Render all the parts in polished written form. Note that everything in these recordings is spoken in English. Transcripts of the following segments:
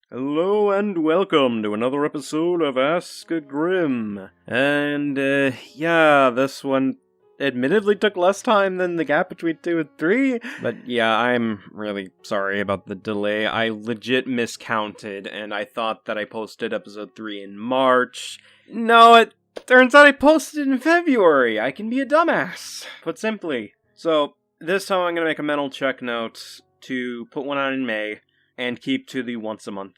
Hello and welcome to another episode of Ask a Grim. And, this one admittedly took less time than the gap between 2 and 3. But yeah, I'm really sorry about the delay. I legit miscounted, and I thought that I posted episode 3 in March. No, it turns out I posted in February. I can be a dumbass, put simply. So, this time I'm gonna make a mental check note to put one out in May, and keep to the once a month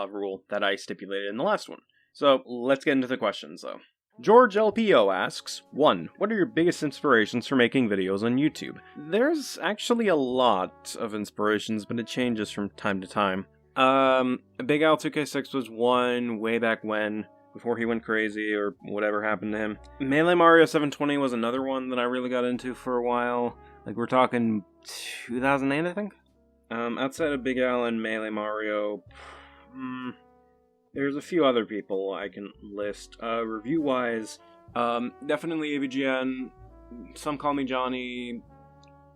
rule that I stipulated in the last one. So, let's get into the questions, though. George LPO asks, 1. What are your biggest inspirations for making videos on YouTube? There's actually a lot of inspirations, but it changes from time to time. Big Al 2K6 was one way back when, before he went crazy or whatever happened to him. Melee Mario 720 was another one that I really got into for a while. Like, we're talking 2008, I think? Outside of Big Al and Melee Mario, there's a few other people I can list. Review-wise, definitely AVGN, Some Call Me Johnny,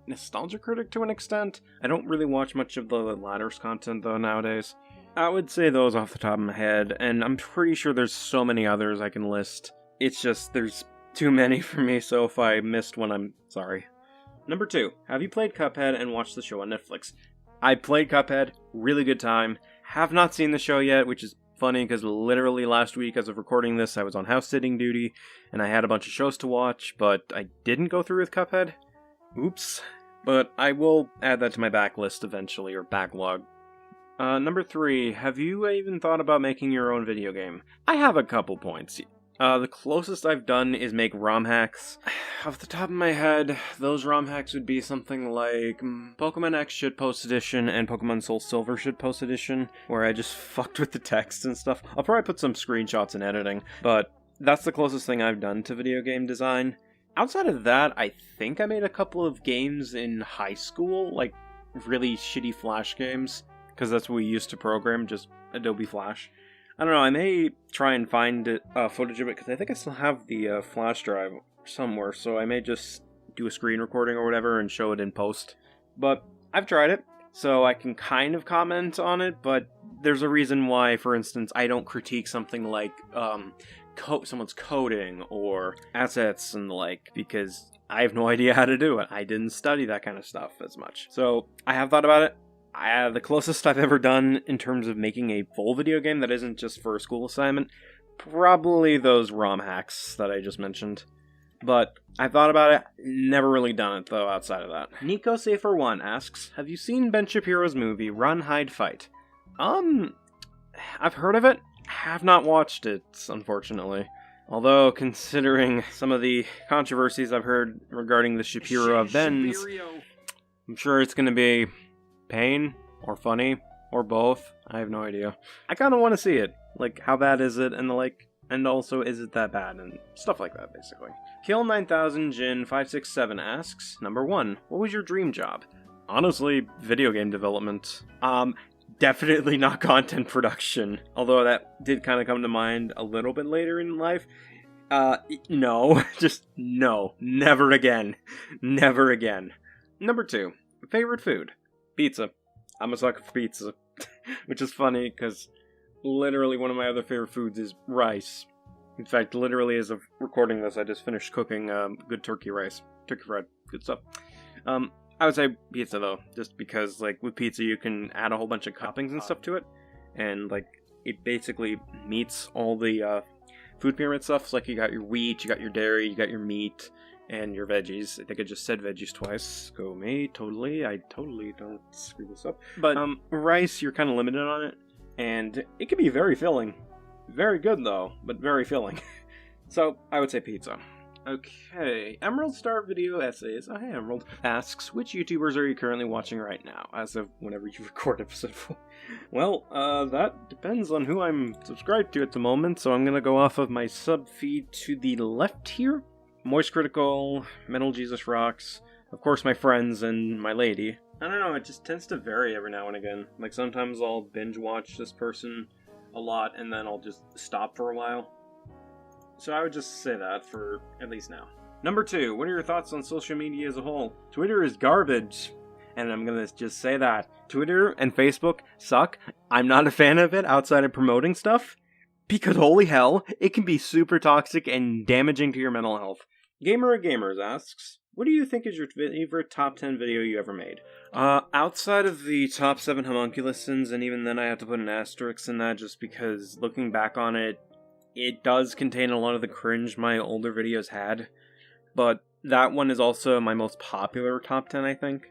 Nostalgia Critic to an extent. I don't really watch much of the Ladders content, though, nowadays. I would say those off the top of my head, and I'm pretty sure there's so many others I can list. It's just, there's too many for me, so if I missed one, I'm sorry. Number 2, have you played Cuphead and watched the show on Netflix? I played Cuphead, really good time. Have not seen the show yet, which is funny because literally last week, as of recording this, I was on house sitting duty, and I had a bunch of shows to watch, but I didn't go through with Cuphead. Oops. But I will add that to my backlist eventually, or backlog. Number 3, have you even thought about making your own video game? I have a couple points. The closest I've done is make ROM hacks. Off the top of my head, those ROM hacks would be something like Pokemon X Shitpost Edition and Pokemon Soul Silver Shitpost Edition, where I just fucked with the text and stuff. I'll probably put some screenshots in editing, but that's the closest thing I've done to video game design. Outside of that, I think I made a couple of games in high school, like really shitty Flash games, because that's what we used to program, just Adobe Flash. I don't know, I may try and find footage of it, because I think I still have the flash drive somewhere, so I may just do a screen recording or whatever and show it in post. But I've tried it, so I can kind of comment on it, but there's a reason why, for instance, I don't critique something like someone's coding or assets and the like, because I have no idea how to do it. I didn't study that kind of stuff as much. So I have thought about it. The closest I've ever done in terms of making a full video game that isn't just for a school assignment, probably those ROM hacks that I just mentioned. But I've thought about it, never really done it though outside of that. Nico Safer 1 asks, have you seen Ben Shapiro's movie Run, Hide, Fight? I've heard of it, have not watched it, unfortunately. Although, considering some of the controversies I've heard regarding the Shapiro of Ben's, I'm sure it's gonna be pain, or funny, or both. I have no idea. I kind of want to see it. Like, how bad is it, and the like, and also, is it that bad, and stuff like that, basically. Kill 9000 Jin 567 asks, number 1, what was your dream job? Honestly, video game development. Definitely not content production. Although that did kind of come to mind a little bit later in life. No. Just no. Never again. Never again. Number 2, favorite food? Pizza. I'm a sucker for pizza. Which is funny, because literally one of my other favorite foods is rice. In fact, literally as of recording this, I just finished cooking good turkey rice. Turkey fried. Good stuff. I would say pizza, though. Just because, like, with pizza you can add a whole bunch of toppings and stuff to it. And, like, it basically meets all the food pyramid stuff. So, like, you got your wheat, you got your dairy, you got your meat, and your veggies. I think I just said veggies twice. Go me, totally. I totally don't screw this up. But rice, you're kind of limited on it, and it can be very filling. Very good, though, but very filling. So, I would say pizza. Okay, Emerald Star Video Essays, oh hey Emerald, asks, which YouTubers are you currently watching right now, as of whenever you record episode 4? Well, that depends on who I'm subscribed to at the moment, so I'm gonna go off of my sub feed to the left here. Moist Critical, Metal Jesus Rocks, of course my friends, and my lady. I don't know, it just tends to vary every now and again. Like, sometimes I'll binge watch this person a lot, and then I'll just stop for a while. So I would just say that for at least now. Number 2, what are your thoughts on social media as a whole? Twitter is garbage. And I'm gonna just say that. Twitter and Facebook suck. I'm not a fan of it outside of promoting stuff. Because holy hell, it can be super toxic and damaging to your mental health. Gamer of Gamers asks, what do you think is your favorite top 10 video you ever made? Outside of the top 7 homunculusins, and even then I have to put an asterisk in that just because looking back on it, it does contain a lot of the cringe my older videos had. But that one is also my most popular top 10, I think.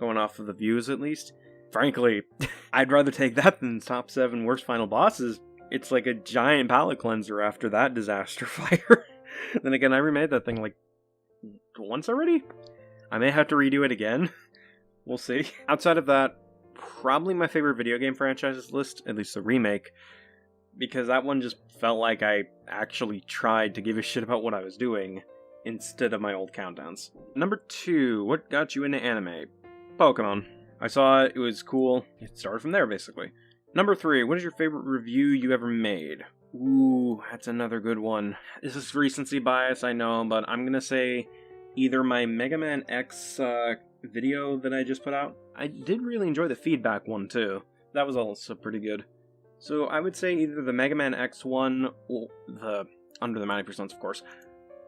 Going off of the views, at least. Frankly, I'd rather take that than top 7 worst final bosses. It's like a giant palate cleanser after that disaster fire. Then again, I remade that thing like once already? I may have to redo it again. We'll see. Outside of that, probably my favorite video game franchises list, at least the remake, because that one just felt like I actually tried to give a shit about what I was doing instead of my old countdowns. Number 2, what got you into anime? Pokemon. I saw it, it was cool. It started from there, basically. Number 3, what is your favorite review you ever made? Ooh, that's another good one. This is recency bias, I know, but I'm gonna say either my Mega Man X video that I just put out. I did really enjoy the feedback one, too. That was also pretty good. So I would say either the Mega Man X one, or the Under the 90%, of course.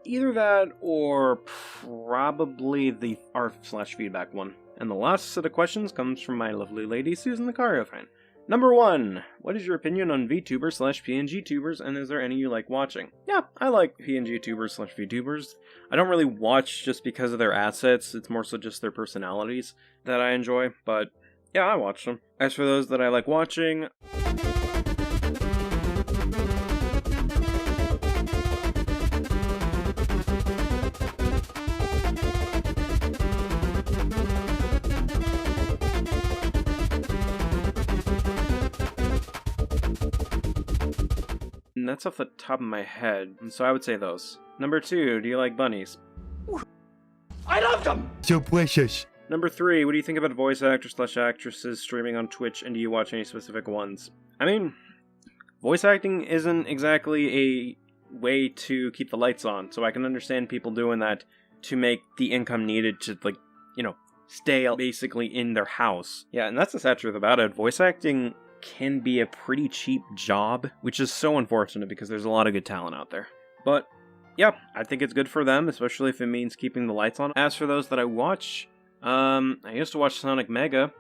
Either that, or probably the art/feedback one. And the last set of questions comes from my lovely lady, Susan the Cario fan. Number 1, what is your opinion on VTubers/PNG tubers, and is there any you like watching? Yeah, I like PNG tubers/VTubers. I don't really watch just because of their assets, it's more so just their personalities that I enjoy, but yeah, I watch them. As for those that I like watching... That's off the top of my head, so I would say those. Number 2, do you like bunnies? I love them! So precious. Number 3, what do you think about voice actors/actresses streaming on Twitch, and do you watch any specific ones? I mean, voice acting isn't exactly a way to keep the lights on, so I can understand people doing that to make the income needed to, like, you know, stay basically in their house. Yeah, and that's the sad truth about it. Voice acting can be a pretty cheap job, which is so unfortunate because there's a lot of good talent out there. But yeah, I think it's good for them, especially if it means keeping the lights on. As for those that I watch, I used to watch Sonic Mega.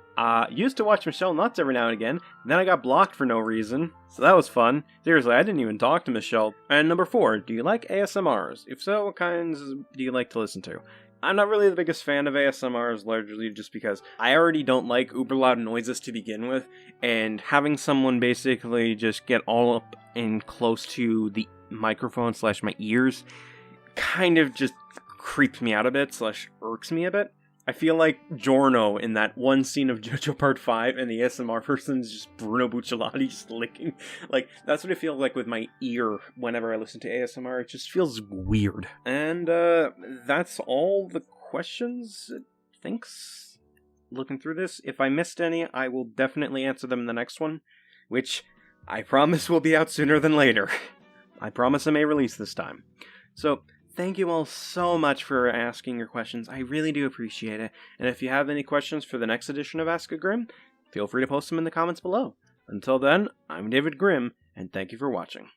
Used to watch Michelle Nuts every now and again. Then I got blocked for no reason, so that was fun. Seriously, I didn't even talk to Michelle. And number 4, do you like ASMRs? If so, what kinds do you like to listen to? I'm not really the biggest fan of ASMRs, largely just because I already don't like uber loud noises to begin with, and having someone basically just get all up and close to the microphone / my ears kind of just creeps me out a bit / irks me a bit. I feel like Giorno in that one scene of JoJo Part 5 and the ASMR person is just Bruno Bucciolati just licking. Like, that's what I feel like with my ear whenever I listen to ASMR. It just feels weird. And that's all the questions, thanks. Looking through this, if I missed any, I will definitely answer them in the next one, which I promise will be out sooner than later. I promise I may release this time. So, thank you all so much for asking your questions. I really do appreciate it. And if you have any questions for the next edition of Ask a Grim, feel free to post them in the comments below. Until then, I'm David Grimm, and thank you for watching.